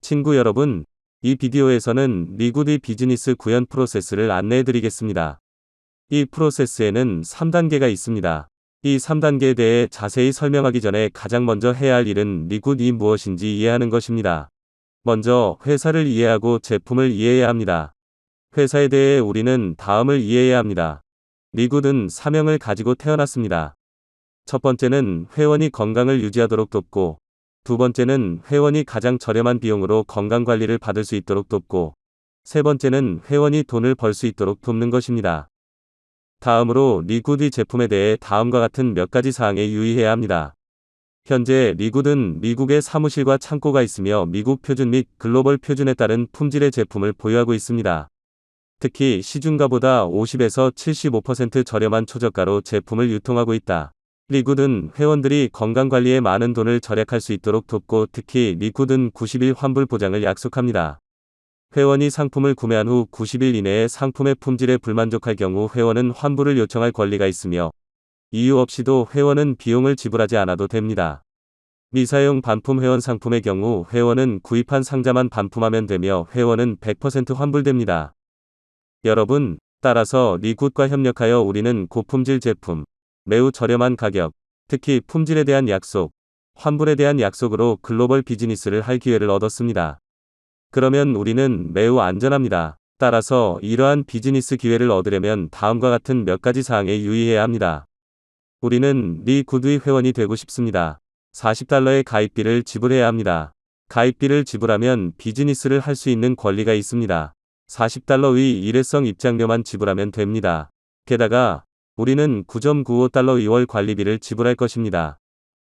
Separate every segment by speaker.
Speaker 1: 친구 여러분, 이 비디오에서는 리굿의 비즈니스 구현 프로세스를 안내해 드리겠습니다. 이 프로세스에는 3단계가 있습니다. 이 3단계에 대해 자세히 설명하기 전에 가장 먼저 해야 할 일은 리굿이 무엇인지 이해하는 것입니다. 먼저 회사를 이해하고 제품을 이해해야 합니다. 회사에 대해 우리는 다음을 이해해야 합니다. 리굿은 사명을 가지고 태어났습니다. 첫 번째는 회원이 건강을 유지하도록 돕고, 두 번째는 회원이 가장 저렴한 비용으로 건강관리를 받을 수 있도록 돕고, 세 번째는 회원이 돈을 벌 수 있도록 돕는 것입니다. 다음으로 리굿의 제품에 대해 다음과 같은 몇 가지 사항에 유의해야 합니다. 현재 리굿은 미국의 사무실과 창고가 있으며 미국 표준 및 글로벌 표준에 따른 품질의 제품을 보유하고 있습니다. 특히 시중가보다 50에서 75% 저렴한 초저가로 제품을 유통하고 있다. 리굿은 회원들이 건강관리에 많은 돈을 절약할 수 있도록 돕고, 특히 리굿은 90일 환불 보장을 약속합니다. 회원이 상품을 구매한 후 90일 이내에 상품의 품질에 불만족할 경우 회원은 환불을 요청할 권리가 있으며, 이유 없이도 회원은 비용을 지불하지 않아도 됩니다. 미사용 반품 회원 상품의 경우 회원은 구입한 상자만 반품하면 되며 회원은 100% 환불됩니다. 여러분, 따라서 리굿과 협력하여 우리는 고품질 제품, 매우 저렴한 가격, 특히 품질에 대한 약속, 환불에 대한 약속으로 글로벌 비즈니스를 할 기회를 얻었습니다. 그러면 우리는 매우 안전합니다. 따라서 이러한 비즈니스 기회를 얻으려면 다음과 같은 몇 가지 사항에 유의해야 합니다. 우리는 리굿의 회원이 되고 싶습니다. $40의 가입비를 지불해야 합니다. 가입비를 지불하면 비즈니스를 할 수 있는 권리가 있습니다. $40의 일회성 입장료만 지불하면 됩니다. 게다가 우리는 $9.95 2월 관리비를 지불할 것입니다.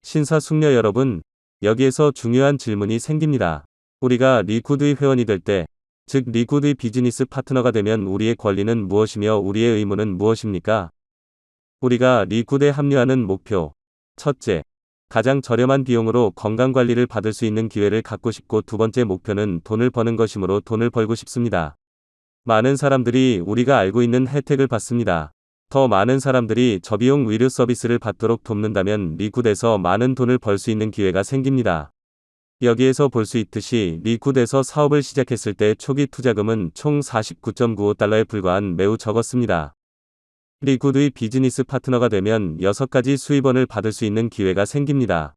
Speaker 1: 신사숙녀 여러분, 여기에서 중요한 질문이 생깁니다. 우리가 리굿의 회원이 될 때, 즉 리굿의 비즈니스 파트너가 되면 우리의 권리는 무엇이며 우리의 의무는 무엇입니까? 우리가 리굿에 합류하는 목표. 첫째, 가장 저렴한 비용으로 건강관리를 받을 수 있는 기회를 갖고 싶고, 두 번째 목표는 돈을 버는 것이므로 돈을 벌고 싶습니다. 많은 사람들이 우리가 알고 있는 혜택을 받습니다. 더 많은 사람들이 저비용 의료 서비스를 받도록 돕는다면 리굿에서 많은 돈을 벌 수 있는 기회가 생깁니다. 여기에서 볼 수 있듯이 리굿에서 사업을 시작했을 때 초기 투자금은 총 $49.95에 불과한 매우 적었습니다. 리굿의 비즈니스 파트너가 되면 6가지 수입원을 받을 수 있는 기회가 생깁니다.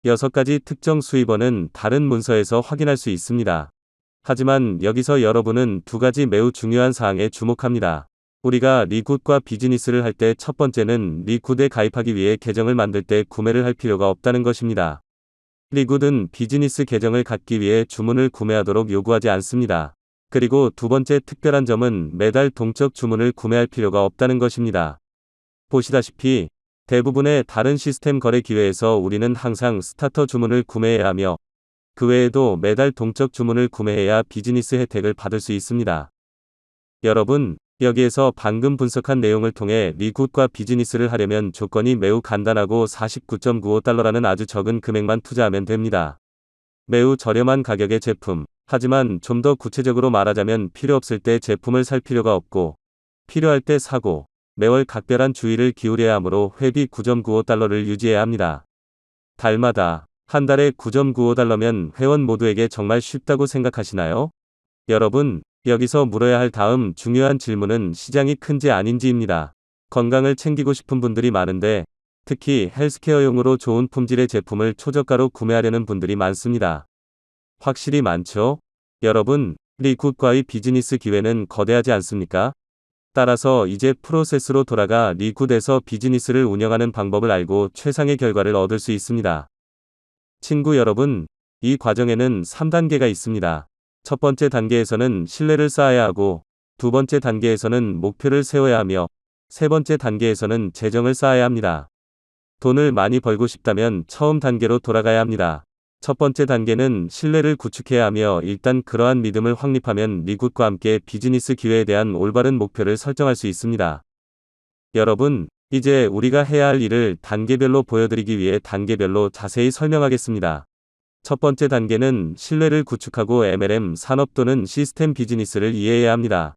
Speaker 1: 6가지 특정 수입원은 다른 문서에서 확인할 수 있습니다. 하지만 여기서 여러분은 2가지 매우 중요한 사항에 주목합니다. 우리가 리굿과 비즈니스를 할 때 첫 번째는 리굿에 가입하기 위해 계정을 만들 때 구매를 할 필요가 없다는 것입니다. 리굿은 비즈니스 계정을 갖기 위해 주문을 구매하도록 요구하지 않습니다. 그리고 두 번째 특별한 점은 매달 동적 주문을 구매할 필요가 없다는 것입니다. 보시다시피 대부분의 다른 시스템 거래 기회에서 우리는 항상 스타터 주문을 구매해야 하며, 그 외에도 매달 동적 주문을 구매해야 비즈니스 혜택을 받을 수 있습니다. 여러분, 여기에서 방금 분석한 내용을 통해 리굿과 비즈니스를 하려면 조건이 매우 간단하고 $49.95라는 아주 적은 금액만 투자하면 됩니다. 매우 저렴한 가격의 제품. 하지만 좀 더 구체적으로 말하자면 필요 없을 때 제품을 살 필요가 없고, 필요할 때 사고, 매월 각별한 주의를 기울여야 하므로 회비 $9.95를 유지해야 합니다. 달마다, 한 달에 $9.95면 회원 모두에게 정말 쉽다고 생각하시나요? 여러분, 여기서 물어야 할 다음 중요한 질문은 시장이 큰지 아닌지입니다. 건강을 챙기고 싶은 분들이 많은데, 특히 헬스케어용으로 좋은 품질의 제품을 초저가로 구매하려는 분들이 많습니다. 확실히 많죠? 여러분, 리굿과의 비즈니스 기회는 거대하지 않습니까? 따라서 이제 프로세스로 돌아가 리굿에서 비즈니스를 운영하는 방법을 알고 최상의 결과를 얻을 수 있습니다. 친구 여러분, 이 과정에는 3단계가 있습니다. 첫 번째 단계에서는 신뢰를 쌓아야 하고, 두 번째 단계에서는 목표를 세워야 하며, 세 번째 단계에서는 재정을 쌓아야 합니다. 돈을 많이 벌고 싶다면 처음 단계로 돌아가야 합니다. 첫 번째 단계는 신뢰를 구축해야 하며, 일단 그러한 믿음을 확립하면 리굿과 함께 비즈니스 기회에 대한 올바른 목표를 설정할 수 있습니다. 여러분, 이제 우리가 해야 할 일을 단계별로 보여드리기 위해 단계별로 자세히 설명하겠습니다. 첫 번째 단계는 신뢰를 구축하고 MLM 산업 또는 시스템 비즈니스를 이해해야 합니다.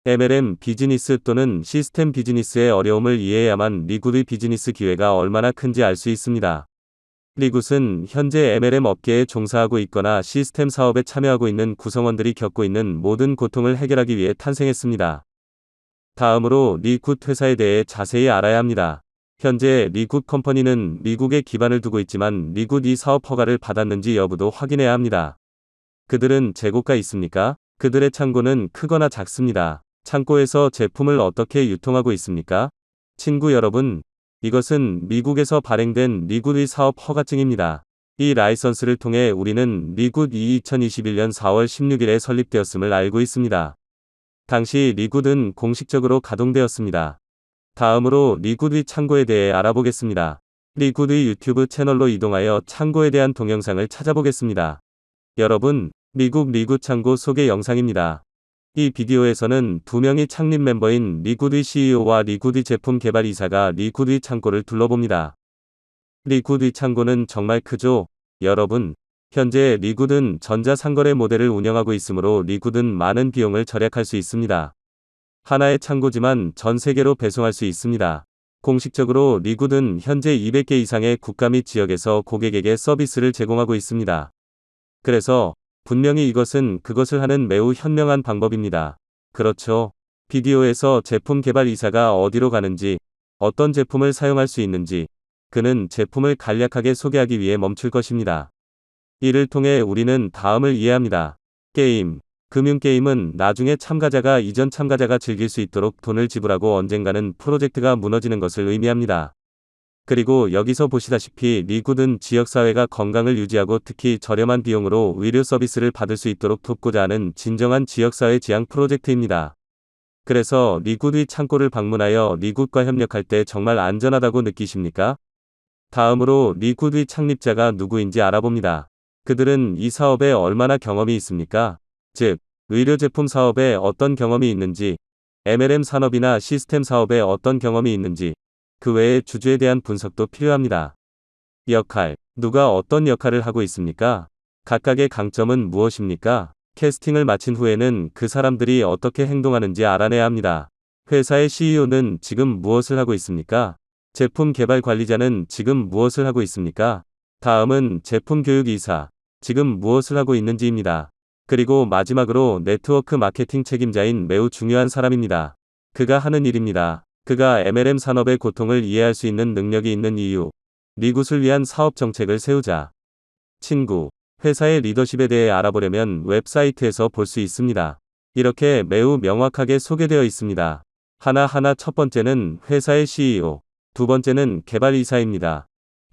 Speaker 1: MLM 비즈니스 또는 시스템 비즈니스의 어려움을 이해해야만 리굿의 비즈니스 기회가 얼마나 큰지 알 수 있습니다. 리굿은 현재 MLM 업계에 종사하고 있거나 시스템 사업에 참여하고 있는 구성원들이 겪고 있는 모든 고통을 해결하기 위해 탄생했습니다. 다음으로 리굿 회사에 대해 자세히 알아야 합니다. 현재 리굿 컴퍼니는 미국에 기반을 두고 있지만 리굿 이 사업 허가를 받았는지 여부도 확인해야 합니다. 그들은 재고가 있습니까? 그들의 창고는 크거나 작습니다. 창고에서 제품을 어떻게 유통하고 있습니까? 친구 여러분, 이것은 미국에서 발행된 리굿의 사업 허가증입니다. 이 라이선스를 통해 우리는 리굿이 2021년 4월 16일에 설립되었음을 알고 있습니다. 당시 리굿은 공식적으로 가동되었습니다. 다음으로 리굿의 창고에 대해 알아보겠습니다. 리굿의 유튜브 채널로 이동하여 창고에 대한 동영상을 찾아보겠습니다. 여러분, 미국 리굿 창고 소개 영상입니다. 이 비디오에서는 두 명의 창립 멤버인 리굿의 CEO와 리굿의 제품 개발 이사가 리굿의 창고를 둘러봅니다. 리굿의 창고는 정말 크죠? 여러분, 현재 리굿은 전자상거래 모델을 운영하고 있으므로 리굿은 많은 비용을 절약할 수 있습니다. 하나의 창고지만 전 세계로 배송할 수 있습니다. 공식적으로 리굿은 현재 200개 이상의 국가 및 지역에서 고객에게 서비스를 제공하고 있습니다. 그래서 분명히 이것은 그것을 하는 매우 현명한 방법입니다. 그렇죠. 비디오에서 제품 개발 이사가 어디로 가는지, 어떤 제품을 사용할 수 있는지, 그는 제품을 간략하게 소개하기 위해 멈출 것입니다. 이를 통해 우리는 다음을 이해합니다. 게임. 금융게임은 나중에 참가자가 이전 참가자가 즐길 수 있도록 돈을 지불하고 언젠가는 프로젝트가 무너지는 것을 의미합니다. 그리고 여기서 보시다시피 리굿은 지역사회가 건강을 유지하고 특히 저렴한 비용으로 의료 서비스를 받을 수 있도록 돕고자 하는 진정한 지역사회 지향 프로젝트입니다. 그래서 리굿의 창고를 방문하여 리굿과 협력할 때 정말 안전하다고 느끼십니까? 다음으로 리굿의 창립자가 누구인지 알아봅니다. 그들은 이 사업에 얼마나 경험이 있습니까? 즉, 의료제품 사업에 어떤 경험이 있는지, MLM 산업이나 시스템 사업에 어떤 경험이 있는지, 그 외의 주주에 대한 분석도 필요합니다. 역할. 누가 어떤 역할을 하고 있습니까? 각각의 강점은 무엇입니까? 캐스팅을 마친 후에는 그 사람들이 어떻게 행동하는지 알아내야 합니다. 회사의 CEO는 지금 무엇을 하고 있습니까? 제품 개발 관리자는 지금 무엇을 하고 있습니까? 다음은 제품 교육 이사. 지금 무엇을 하고 있는지입니다. 그리고 마지막으로 네트워크 마케팅 책임자인 매우 중요한 사람입니다. 그가 하는 일입니다. 그가 MLM 산업의 고통을 이해할 수 있는 능력이 있는 이유. 리굿을 위한 사업 정책을 세우자. 친구, 회사의 리더십에 대해 알아보려면 웹사이트에서 볼 수 있습니다. 이렇게 매우 명확하게 소개되어 있습니다. 하나하나 첫 번째는 회사의 CEO, 두 번째는 개발 이사입니다.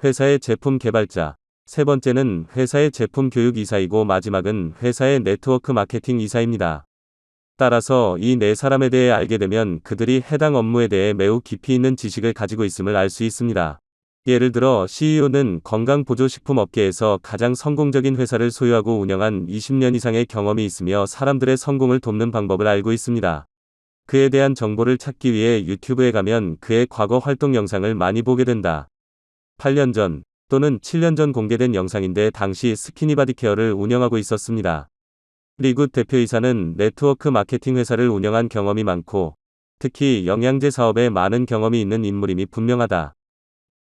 Speaker 1: 회사의 제품 개발자, 세 번째는 회사의 제품 교육 이사이고 마지막은 회사의 네트워크 마케팅 이사입니다. 따라서 이 네 사람에 대해 알게 되면 그들이 해당 업무에 대해 매우 깊이 있는 지식을 가지고 있음을 알 수 있습니다. 예를 들어 CEO는 건강보조식품 업계에서 가장 성공적인 회사를 소유하고 운영한 20년 이상의 경험이 있으며 사람들의 성공을 돕는 방법을 알고 있습니다. 그에 대한 정보를 찾기 위해 유튜브에 가면 그의 과거 활동 영상을 많이 보게 된다. 8년 전 또는 7년 전 공개된 영상인데 당시 스키니바디 케어를 운영하고 있었습니다. 리굿 대표이사는 네트워크 마케팅 회사를 운영한 경험이 많고 특히 영양제 사업에 많은 경험이 있는 인물임이 분명하다.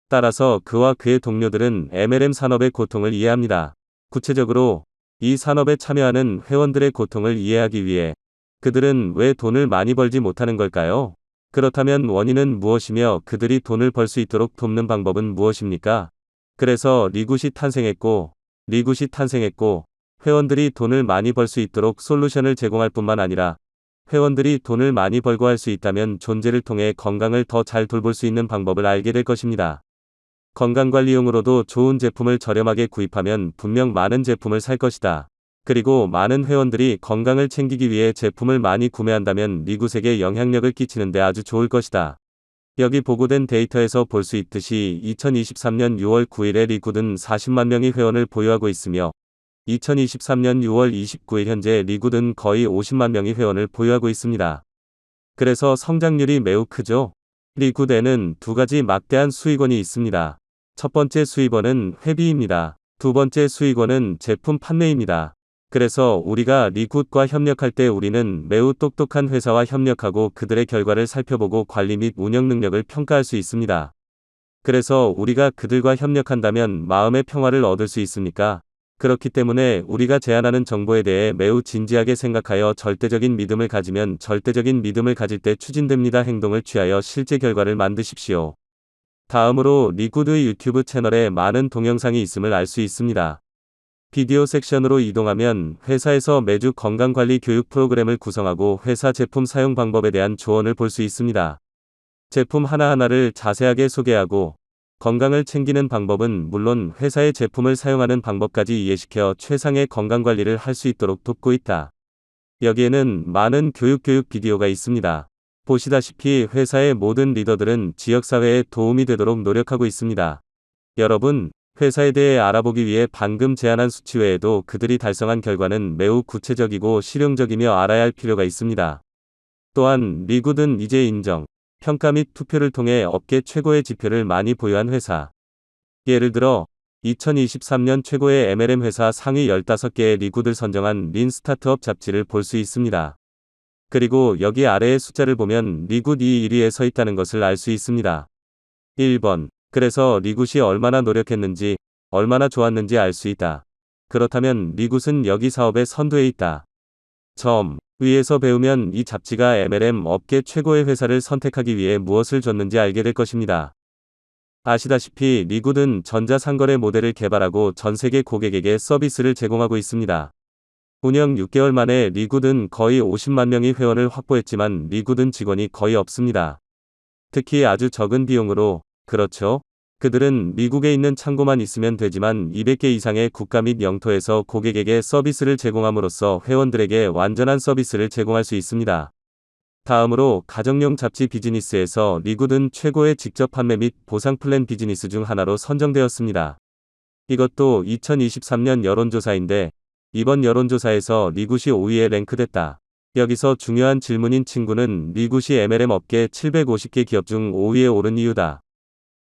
Speaker 1: 따라서 그와 그의 동료들은 MLM 산업의 고통을 이해합니다. 구체적으로 이 산업에 참여하는 회원들의 고통을 이해하기 위해 그들은 왜 돈을 많이 벌지 못하는 걸까요? 그렇다면 원인은 무엇이며 그들이 돈을 벌 수 있도록 돕는 방법은 무엇입니까? 그래서 리굿이 탄생했고 회원들이 돈을 많이 벌 수 있도록 솔루션을 제공할 뿐만 아니라 회원들이 돈을 많이 벌고 할 수 있다면 존재를 통해 건강을 더 잘 돌볼 수 있는 방법을 알게 될 것입니다. 건강관리용으로도 좋은 제품을 저렴하게 구입하면 분명 많은 제품을 살 것이다. 그리고 많은 회원들이 건강을 챙기기 위해 제품을 많이 구매한다면 리굿에게 영향력을 끼치는 데 아주 좋을 것이다. 여기 보고된 데이터에서 볼 수 있듯이 2023년 6월 9일에 리굿은 40만 명의 회원을 보유하고 있으며 2023년 6월 29일 현재 리굿은 거의 50만 명의 회원을 보유하고 있습니다. 그래서 성장률이 매우 크죠. 리굿에는 두 가지 막대한 수익원이 있습니다. 첫 번째 수익원은 회비입니다. 두 번째 수익원은 제품 판매입니다. 그래서 우리가 리굿과 협력할 때 우리는 매우 똑똑한 회사와 협력하고 그들의 결과를 살펴보고 관리 및 운영 능력을 평가할 수 있습니다. 그래서 우리가 그들과 협력한다면 마음의 평화를 얻을 수 있습니까? 그렇기 때문에 우리가 제안하는 정보에 대해 매우 진지하게 생각하여 절대적인 믿음을 가지면 절대적인 믿음을 가질 때 추진됩니다. 행동을 취하여 실제 결과를 만드십시오. 다음으로 리굿의 유튜브 채널에 많은 동영상이 있음을 알 수 있습니다. 비디오 섹션으로 이동하면 회사에서 매주 건강관리 교육 프로그램을 구성하고 회사 제품 사용 방법에 대한 조언을 볼 수 있습니다. 제품 하나하나를 자세하게 소개하고 건강을 챙기는 방법은 물론 회사의 제품을 사용하는 방법까지 이해시켜 최상의 건강관리를 할 수 있도록 돕고 있다. 여기에는 많은 교육 비디오가 있습니다. 보시다시피 회사의 모든 리더들은 지역사회에 도움이 되도록 노력하고 있습니다. 여러분, 회사에 대해 알아보기 위해 방금 제안한 수치 외에도 그들이 달성한 결과는 매우 구체적이고 실용적이며 알아야 할 필요가 있습니다. 또한 리굿은 이제 인정, 평가 및 투표를 통해 업계 최고의 지표를 많이 보유한 회사. 예를 들어 2023년 최고의 MLM 회사 상위 15개의 리굿을 선정한 린 스타트업 잡지를 볼 수 있습니다. 그리고 여기 아래의 숫자를 보면 리굿이 1위에 서 있다는 것을 알 수 있습니다. 1번. 그래서 리굿이 얼마나 노력했는지, 얼마나 좋았는지 알 수 있다. 그렇다면 리굿은 여기 사업의 선두에 있다. 점. 위에서 배우면 이 잡지가 MLM 업계 최고의 회사를 선택하기 위해 무엇을 줬는지 알게 될 것입니다. 아시다시피 리굿은 전자상거래 모델을 개발하고 전 세계 고객에게 서비스를 제공하고 있습니다. 운영 6개월 만에 리굿은 거의 50만 명의 회원을 확보했지만 리굿은 직원이 거의 없습니다. 특히 아주 적은 비용으로, 그렇죠? 그들은 미국에 있는 창고만 있으면 되지만 200개 이상의 국가 및 영토에서 고객에게 서비스를 제공함으로써 회원들에게 완전한 서비스를 제공할 수 있습니다. 다음으로 가정용 잡지 비즈니스에서 리굿은 최고의 직접 판매 및 보상 플랜 비즈니스 중 하나로 선정되었습니다. 이것도 2023년 여론조사인데 이번 여론조사에서 리굿이 5위에 랭크됐다. 여기서 중요한 질문인 친구는 리굿이 MLM 업계 750개 기업 중 5위에 오른 이유다.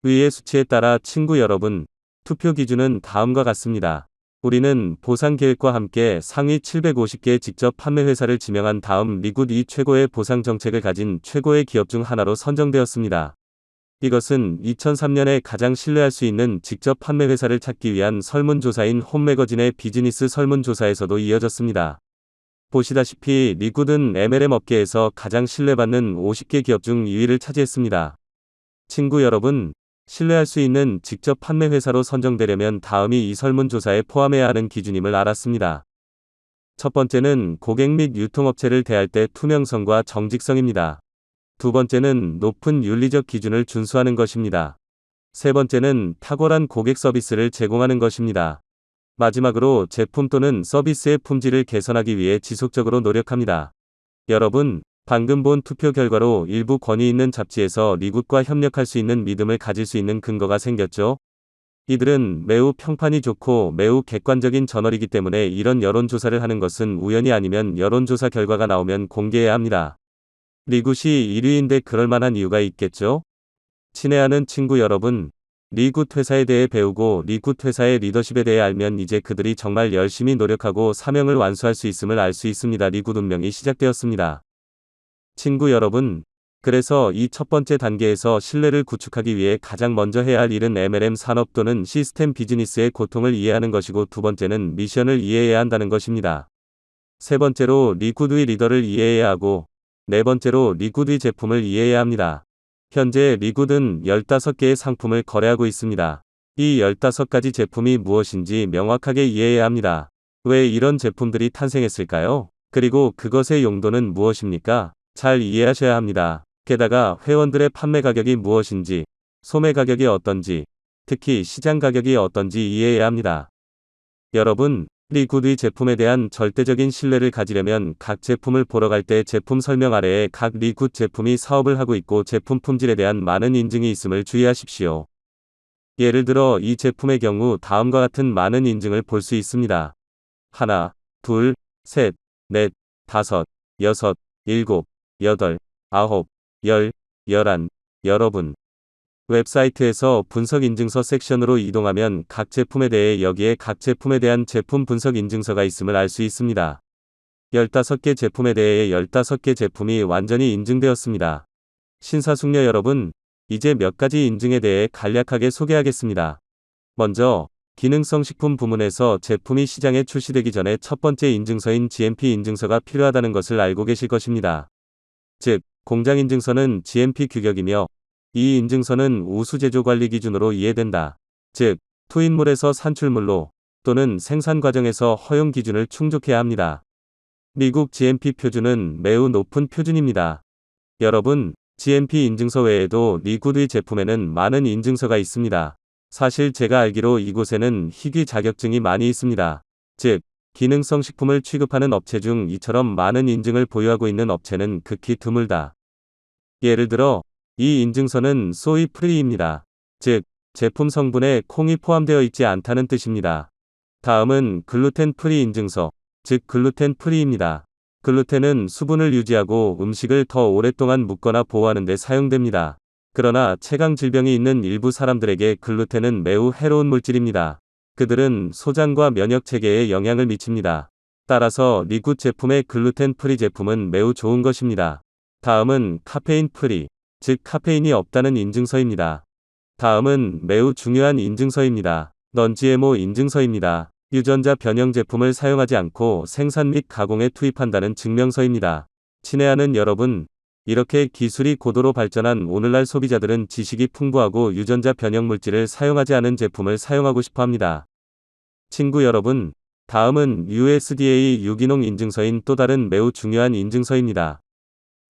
Speaker 1: 위의 수치에 따라 친구 여러분, 투표 기준은 다음과 같습니다. 우리는 보상 계획과 함께 상위 750개 직접 판매 회사를 지명한 다음 리굿이 최고의 보상 정책을 가진 최고의 기업 중 하나로 선정되었습니다. 이것은 2003년에 가장 신뢰할 수 있는 직접 판매 회사를 찾기 위한 설문조사인 홈매거진의 비즈니스 설문조사에서도 이어졌습니다. 보시다시피 리굿은 MLM 업계에서 가장 신뢰받는 50개 기업 중 2위를 차지했습니다. 친구 여러분, 신뢰할 수 있는 직접 판매 회사로 선정되려면 다음이 이 설문조사에 포함해야 하는 기준임을 알았습니다. 첫 번째는 고객 및 유통업체를 대할 때 투명성과 정직성입니다. 두 번째는 높은 윤리적 기준을 준수하는 것입니다. 세 번째는 탁월한 고객 서비스를 제공하는 것입니다. 마지막으로 제품 또는 서비스의 품질을 개선하기 위해 지속적으로 노력합니다. 여러분, 방금 본 투표 결과로 일부 권위 있는 잡지에서 리굿과 협력할 수 있는 믿음을 가질 수 있는 근거가 생겼죠? 이들은 매우 평판이 좋고 매우 객관적인 저널이기 때문에 이런 여론조사를 하는 것은 우연이 아니면 여론조사 결과가 나오면 공개해야 합니다. 리굿이 1위인데 그럴 만한 이유가 있겠죠? 친애하는 친구 여러분, 리굿 회사에 대해 배우고 리굿 회사의 리더십에 대해 알면 이제 그들이 정말 열심히 노력하고 사명을 완수할 수 있음을 알 수 있습니다. 리굿 운명이 시작되었습니다. 친구 여러분, 그래서 이 첫 번째 단계에서 신뢰를 구축하기 위해 가장 먼저 해야 할 일은 MLM 산업 또는 시스템 비즈니스의 고통을 이해하는 것이고 두 번째는 미션을 이해해야 한다는 것입니다. 세 번째로 리굿의 리더를 이해해야 하고 네 번째로 리굿의 제품을 이해해야 합니다. 현재 리굿은 15개의 상품을 거래하고 있습니다. 이 15가지 제품이 무엇인지 명확하게 이해해야 합니다. 왜 이런 제품들이 탄생했을까요? 그리고 그것의 용도는 무엇입니까? 잘 이해하셔야 합니다. 게다가 회원들의 판매 가격이 무엇인지, 소매 가격이 어떤지, 특히 시장 가격이 어떤지 이해해야 합니다. 여러분, 리굿의 제품에 대한 절대적인 신뢰를 가지려면 각 제품을 보러 갈 때 제품 설명 아래에 각 리굿 제품이 사업을 하고 있고 제품 품질에 대한 많은 인증이 있음을 주의하십시오. 예를 들어 이 제품의 경우 다음과 같은 많은 인증을 볼 수 있습니다. 하나, 둘, 셋, 넷, 다섯, 여섯, 일곱, 여덟, 아홉, 열, 열한. 여러분, 웹사이트에서 분석 인증서 섹션으로 이동하면 각 제품에 대해 여기에 각 제품에 대한 제품 분석 인증서가 있음을 알 수 있습니다. 15개 제품에 대해 15개 제품이 완전히 인증되었습니다. 신사숙녀 여러분, 이제 몇 가지 인증에 대해 간략하게 소개하겠습니다. 먼저, 기능성 식품 부문에서 제품이 시장에 출시되기 전에 첫 번째 인증서인 GMP 인증서가 필요하다는 것을 알고 계실 것입니다. 즉, 공장 인증서는 GMP 규격이며, 이 인증서는 우수 제조 관리 기준으로 이해된다. 즉, 투인물에서 산출물로 또는 생산 과정에서 허용 기준을 충족해야 합니다. 미국 GMP 표준은 매우 높은 표준입니다. 여러분, GMP 인증서 외에도 리굿의 제품에는 많은 인증서가 있습니다. 사실 제가 알기로 이곳에는 희귀 자격증이 많이 있습니다. 즉, 기능성 식품을 취급하는 업체 중 이처럼 많은 인증을 보유하고 있는 업체는 극히 드물다. 예를 들어, 이 인증서는 소이 프리입니다. 즉, 제품 성분에 콩이 포함되어 있지 않다는 뜻입니다. 다음은 글루텐 프리 인증서, 즉 글루텐 프리입니다. 글루텐은 수분을 유지하고 음식을 더 오랫동안 묵거나 보호하는 데 사용됩니다. 그러나 체강 질병이 있는 일부 사람들에게 글루텐은 매우 해로운 물질입니다. 그들은 소장과 면역 체계에 영향을 미칩니다. 따라서 리굿 제품의 글루텐 프리 제품은 매우 좋은 것입니다. 다음은 카페인 프리, 즉 카페인이 없다는 인증서입니다. 다음은 매우 중요한 인증서입니다. 넌-GMO 인증서입니다. 유전자 변형 제품을 사용하지 않고 생산 및 가공에 투입한다는 증명서입니다. 친애하는 여러분, 이렇게 기술이 고도로 발전한 오늘날 소비자들은 지식이 풍부하고 유전자 변형 물질을 사용하지 않은 제품을 사용하고 싶어 합니다. 친구 여러분, 다음은 USDA 유기농 인증서인 또 다른 매우 중요한 인증서입니다.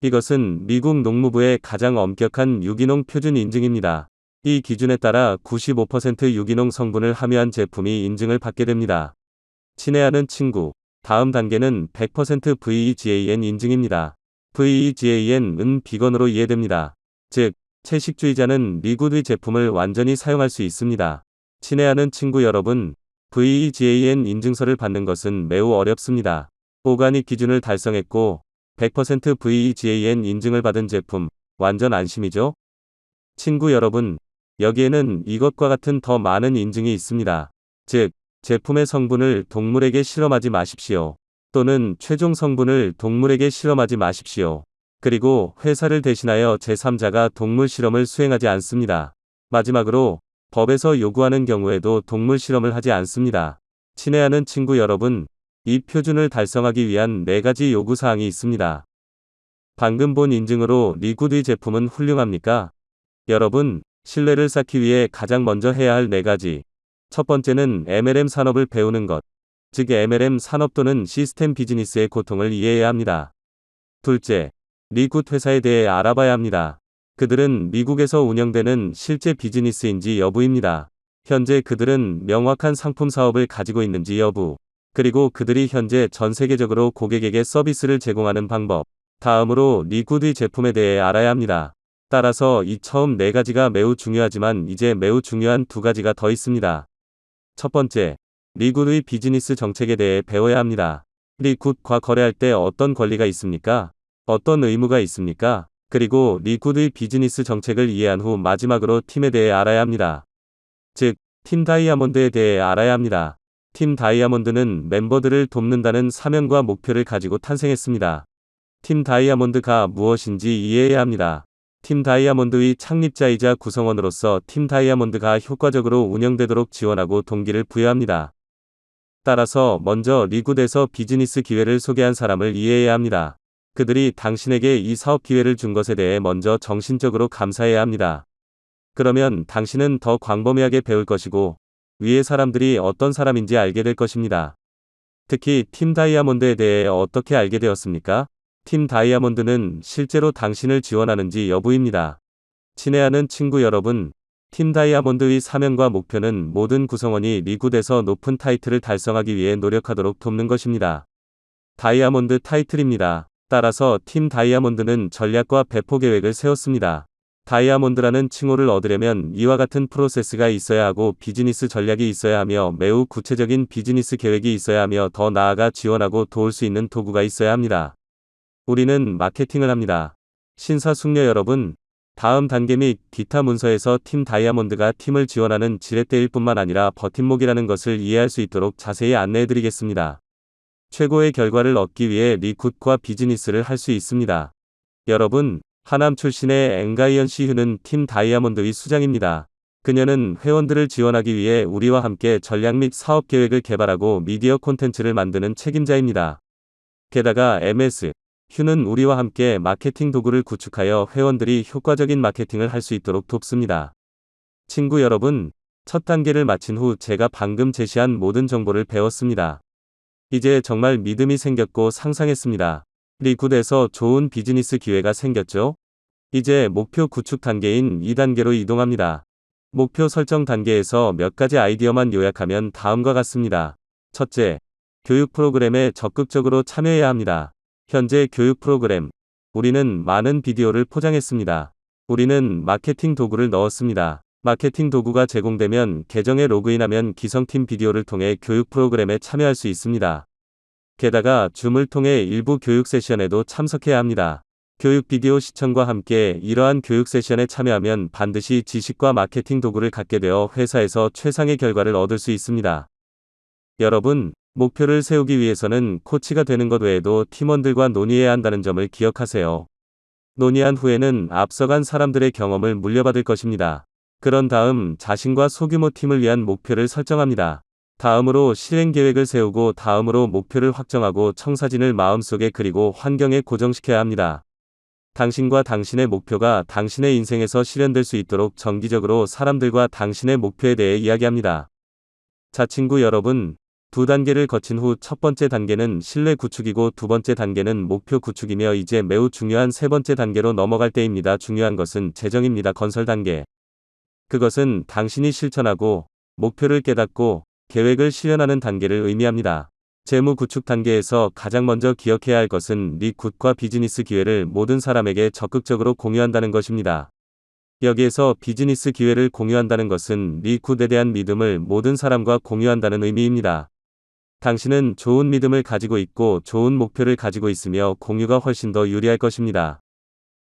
Speaker 1: 이것은 미국 농무부의 가장 엄격한 유기농 표준 인증입니다. 이 기준에 따라 95% 유기농 성분을 함유한 제품이 인증을 받게 됩니다. 친애하는 친구, 다음 단계는 100% VEGAN 인증입니다. VEGAN은 비건으로 이해됩니다. 즉, 채식주의자는 리굿의 제품을 완전히 사용할 수 있습니다. 친애하는 친구 여러분, VEGAN 인증서를 받는 것은 매우 어렵습니다. 오가닉 기준을 달성했고 100% VEGAN 인증을 받은 제품, 완전 안심이죠? 친구 여러분, 여기에는 이것과 같은 더 많은 인증이 있습니다. 즉, 제품의 성분을 동물에게 실험하지 마십시오. 또는 최종 성분을 동물에게 실험하지 마십시오. 그리고 회사를 대신하여 제3자가 동물 실험을 수행하지 않습니다. 마지막으로, 법에서 요구하는 경우에도 동물 실험을 하지 않습니다. 친애하는 친구 여러분, 이 표준을 달성하기 위한 4가지 요구사항이 있습니다. 방금 본 인증으로 리굿의 제품은 훌륭합니까? 여러분, 신뢰를 쌓기 위해 가장 먼저 해야 할 4가지. 첫 번째는 MLM 산업을 배우는 것. 즉 MLM 산업 또는 시스템 비즈니스의 고통을 이해해야 합니다. 둘째, 리굿 회사에 대해 알아봐야 합니다. 그들은 미국에서 운영되는 실제 비즈니스인지 여부입니다. 현재 그들은 명확한 상품 사업을 가지고 있는지 여부. 그리고 그들이 현재 전 세계적으로 고객에게 서비스를 제공하는 방법. 다음으로 리굿의 제품에 대해 알아야 합니다. 따라서 이 처음 4가지가 매우 중요하지만 이제 매우 중요한 2가지가 더 있습니다. 첫 번째, 리굿의 비즈니스 정책에 대해 배워야 합니다. 리굿과 거래할 때 어떤 권리가 있습니까? 어떤 의무가 있습니까? 그리고 리굿의 비즈니스 정책을 이해한 후 마지막으로 팀에 대해 알아야 합니다. 즉, 팀 다이아몬드에 대해 알아야 합니다. 팀 다이아몬드는 멤버들을 돕는다는 사명과 목표를 가지고 탄생했습니다. 팀 다이아몬드가 무엇인지 이해해야 합니다. 팀 다이아몬드의 창립자이자 구성원으로서 팀 다이아몬드가 효과적으로 운영되도록 지원하고 동기를 부여합니다. 따라서 먼저 리굿에서 비즈니스 기회를 소개한 사람을 이해해야 합니다. 그들이 당신에게 이 사업 기회를 준 것에 대해 먼저 정신적으로 감사해야 합니다. 그러면 당신은 더 광범위하게 배울 것이고 위의 사람들이 어떤 사람인지 알게 될 것입니다. 특히 팀 다이아몬드에 대해 어떻게 알게 되었습니까? 팀 다이아몬드는 실제로 당신을 지원하는지 여부입니다. 친애하는 친구 여러분, 팀 다이아몬드의 사명과 목표는 모든 구성원이 리굿에서 높은 타이틀을 달성하기 위해 노력하도록 돕는 것입니다. 다이아몬드 타이틀입니다. 따라서 팀 다이아몬드는 전략과 배포 계획을 세웠습니다. 다이아몬드라는 칭호를 얻으려면 이와 같은 프로세스가 있어야 하고 비즈니스 전략이 있어야 하며 매우 구체적인 비즈니스 계획이 있어야 하며 더 나아가 지원하고 도울 수 있는 도구가 있어야 합니다. 우리는 마케팅을 합니다. 신사숙녀 여러분, 다음 단계 및 기타 문서에서 팀 다이아몬드가 팀을 지원하는 지렛대일 뿐만 아니라 버팀목이라는 것을 이해할 수 있도록 자세히 안내해드리겠습니다. 최고의 결과를 얻기 위해 리굿과 비즈니스를 할 수 있습니다. 여러분, 하남 출신의 앵가이언 시휴는 팀 다이아몬드의 수장입니다. 그녀는 회원들을 지원하기 위해 우리와 함께 전략 및 사업 계획을 개발하고 미디어 콘텐츠를 만드는 책임자입니다. 게다가 MS 휴는 우리와 함께 마케팅 도구를 구축하여 회원들이 효과적인 마케팅을 할 수 있도록 돕습니다. 친구 여러분, 첫 단계를 마친 후 제가 방금 제시한 모든 정보를 배웠습니다. 이제 정말 믿음이 생겼고 상상했습니다. 리굿에서 좋은 비즈니스 기회가 생겼죠? 이제 목표 구축 단계인 2단계로 이동합니다. 목표 설정 단계에서 몇 가지 아이디어만 요약하면 다음과 같습니다. 첫째, 교육 프로그램에 적극적으로 참여해야 합니다. 현재 교육 프로그램. 우리는 많은 비디오를 포장했습니다. 우리는 마케팅 도구를 넣었습니다. 마케팅 도구가 제공되면 계정에 로그인하면 기성팀 비디오를 통해 교육 프로그램에 참여할 수 있습니다. 게다가 줌을 통해 일부 교육 세션에도 참석해야 합니다. 교육 비디오 시청과 함께 이러한 교육 세션에 참여하면 반드시 지식과 마케팅 도구를 갖게 되어 회사에서 최상의 결과를 얻을 수 있습니다. 여러분, 목표를 세우기 위해서는 코치가 되는 것 외에도 팀원들과 논의해야 한다는 점을 기억하세요. 논의한 후에는 앞서간 사람들의 경험을 물려받을 것입니다. 그런 다음 자신과 소규모 팀을 위한 목표를 설정합니다. 다음으로 실행 계획을 세우고 다음으로 목표를 확정하고 청사진을 마음속에 그리고 환경에 고정시켜야 합니다. 당신과 당신의 목표가 당신의 인생에서 실현될 수 있도록 정기적으로 사람들과 당신의 목표에 대해 이야기합니다. 자, 친구 여러분, 두 단계를 거친 후 첫 번째 단계는 신뢰 구축이고 두 번째 단계는 목표 구축이며 이제 매우 중요한 세 번째 단계로 넘어갈 때입니다. 중요한 것은 재정입니다. 건설 단계. 그것은 당신이 실천하고 목표를 깨닫고 계획을 실현하는 단계를 의미합니다. 재무 구축 단계에서 가장 먼저 기억해야 할 것은 리굿과 비즈니스 기회를 모든 사람에게 적극적으로 공유한다는 것입니다. 여기에서 비즈니스 기회를 공유한다는 것은 리굿에 대한 믿음을 모든 사람과 공유한다는 의미입니다. 당신은 좋은 믿음을 가지고 있고 좋은 목표를 가지고 있으며 공유가 훨씬 더 유리할 것입니다.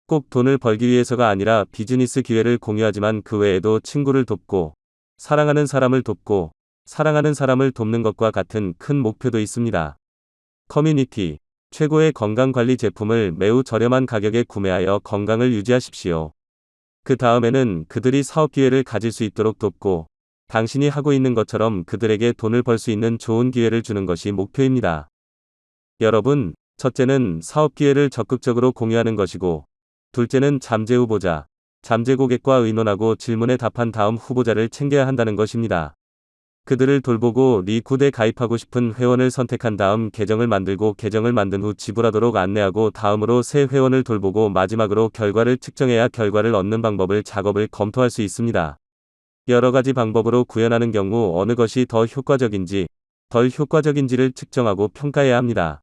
Speaker 1: 꼭 돈을 벌기 위해서가 아니라 비즈니스 기회를 공유하지만 그 외에도 친구를 돕고 사랑하는 사람을 돕고 사랑하는 사람을 돕는 것과 같은 큰 목표도 있습니다. 커뮤니티, 최고의 건강관리 제품을 매우 저렴한 가격에 구매하여 건강을 유지하십시오. 그 다음에는 그들이 사업 기회를 가질 수 있도록 돕고 당신이 하고 있는 것처럼 그들에게 돈을 벌 수 있는 좋은 기회를 주는 것이 목표입니다. 여러분, 첫째는 사업 기회를 적극적으로 공유하는 것이고 둘째는 잠재 후보자, 잠재 고객과 의논하고 질문에 답한 다음 후보자를 챙겨야 한다는 것입니다. 그들을 돌보고 리굿에 가입하고 싶은 회원을 선택한 다음 계정을 만들고 계정을 만든 후 지불하도록 안내하고 다음으로 새 회원을 돌보고 마지막으로 결과를 측정해야 결과를 얻는 작업을 검토할 수 있습니다. 여러 가지 방법으로 구현하는 경우 어느 것이 더 효과적인지, 덜 효과적인지를 측정하고 평가해야 합니다.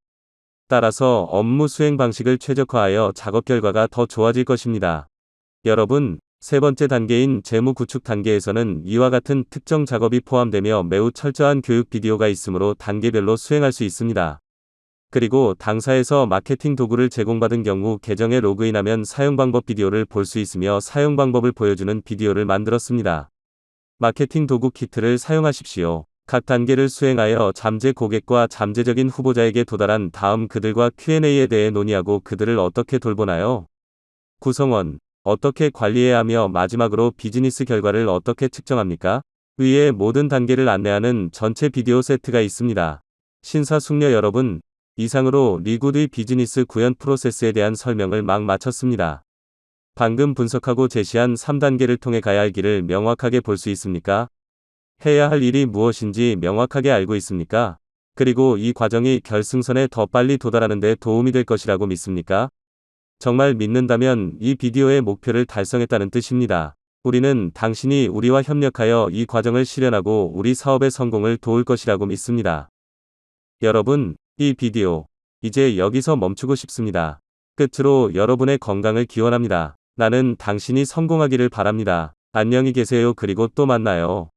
Speaker 1: 따라서 업무 수행 방식을 최적화하여 작업 결과가 더 좋아질 것입니다. 여러분, 세 번째 단계인 재무 구축 단계에서는 이와 같은 특정 작업이 포함되며 매우 철저한 교육 비디오가 있으므로 단계별로 수행할 수 있습니다. 그리고 당사에서 마케팅 도구를 제공받은 경우 계정에 로그인하면 사용 방법 비디오를 볼 수 있으며 사용 방법을 보여주는 비디오를 만들었습니다. 마케팅 도구 키트를 사용하십시오. 각 단계를 수행하여 잠재 고객과 잠재적인 후보자에게 도달한 다음 그들과 Q&A에 대해 논의하고 그들을 어떻게 돌보나요? 구성원, 어떻게 관리해야 하며 마지막으로 비즈니스 결과를 어떻게 측정합니까? 위의 모든 단계를 안내하는 전체 비디오 세트가 있습니다. 신사숙녀 여러분, 이상으로 리굿의 비즈니스 구현 프로세스에 대한 설명을 막 마쳤습니다. 방금 분석하고 제시한 3단계를 통해 가야 할 길을 명확하게 볼 수 있습니까? 해야 할 일이 무엇인지 명확하게 알고 있습니까? 그리고 이 과정이 결승선에 더 빨리 도달하는 데 도움이 될 것이라고 믿습니까? 정말 믿는다면 이 비디오의 목표를 달성했다는 뜻입니다. 우리는 당신이 우리와 협력하여 이 과정을 실현하고 우리 사업의 성공을 도울 것이라고 믿습니다. 여러분, 이 비디오, 이제 여기서 멈추고 싶습니다. 끝으로 여러분의 건강을 기원합니다. 나는 당신이 성공하기를 바랍니다. 안녕히 계세요. 그리고 또 만나요.